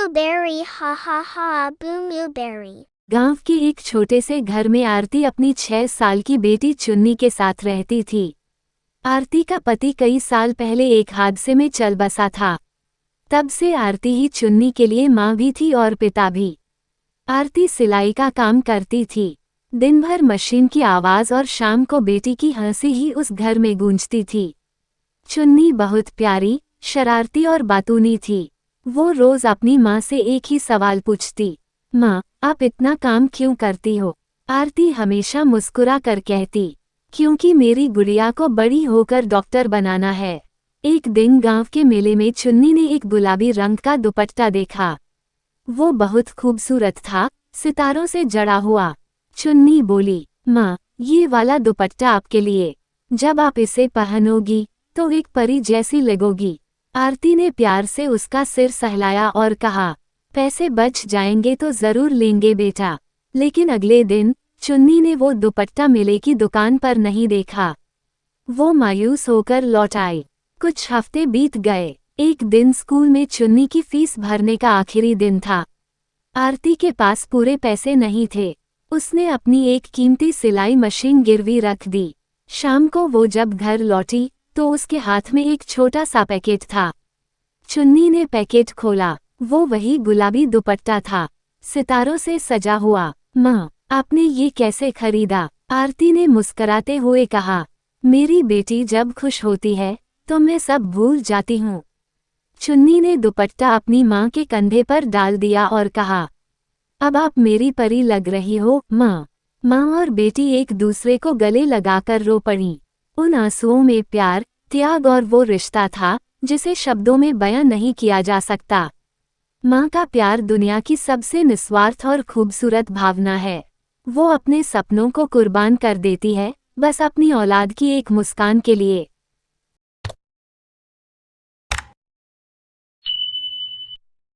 blueberry ha ha ha blueberry। गांव के एक छोटे से घर में आरती अपनी 6 साल की बेटी चुन्नी के साथ रहती थी। आरती का पति कई साल पहले एक हादसे में चल बसा था। तब से आरती ही चुन्नी के लिए माँ भी थी और पिता भी। आरती सिलाई का काम करती थी। दिन भर मशीन की आवाज़ और शाम को बेटी की हंसी ही उस घर में गूंजती थी। चुन्नी बहुत प्यारी, शरारती और बातूनी थी। वो रोज अपनी माँ से एक ही सवाल पूछती, माँ आप इतना काम क्यों करती हो? आरती हमेशा मुस्कुरा कर कहती, क्योंकि मेरी गुड़िया को बड़ी होकर डॉक्टर बनाना है। एक दिन गांव के मेले में चुन्नी ने एक गुलाबी रंग का दुपट्टा देखा। वो बहुत खूबसूरत था, सितारों से जड़ा हुआ। चुन्नी बोली, माँ ये वाला दुपट्टा आपके लिए। जब आप इसे पहनोगी तो एक परी जैसी लगोगी। आरती ने प्यार से उसका सिर सहलाया और कहा, पैसे बच जाएंगे तो जरूर लेंगे बेटा। लेकिन अगले दिन चुन्नी ने वो दुपट्टा मेले की दुकान पर नहीं देखा। वो मायूस होकर लौट आई। कुछ हफ्ते बीत गए। एक दिन स्कूल में चुन्नी की फीस भरने का आखिरी दिन था। आरती के पास पूरे पैसे नहीं थे। उसने अपनी एक कीमती सिलाई मशीन गिरवी रख दी। शाम को वो जब घर लौटी तो उसके हाथ में एक छोटा सा पैकेट था। चुन्नी ने पैकेट खोला। वो वही गुलाबी दुपट्टा था, सितारों से सजा हुआ। माँ आपने ये कैसे खरीदा? आरती ने मुस्कराते हुए कहा, मेरी बेटी जब खुश होती है तो मैं सब भूल जाती हूँ। चुन्नी ने दुपट्टा अपनी माँ के कंधे पर डाल दिया और कहा, अब आप मेरी परी लग रही हो माँ। माँ और बेटी एक दूसरे को गले लगाकर रो पड़ी। उन आंसुओं में प्यार, त्याग और वो रिश्ता था जिसे शब्दों में बयां नहीं किया जा सकता। माँ का प्यार दुनिया की सबसे निस्वार्थ और खूबसूरत भावना है। वो अपने सपनों को कुर्बान कर देती है, बस अपनी औलाद की एक मुस्कान के लिए।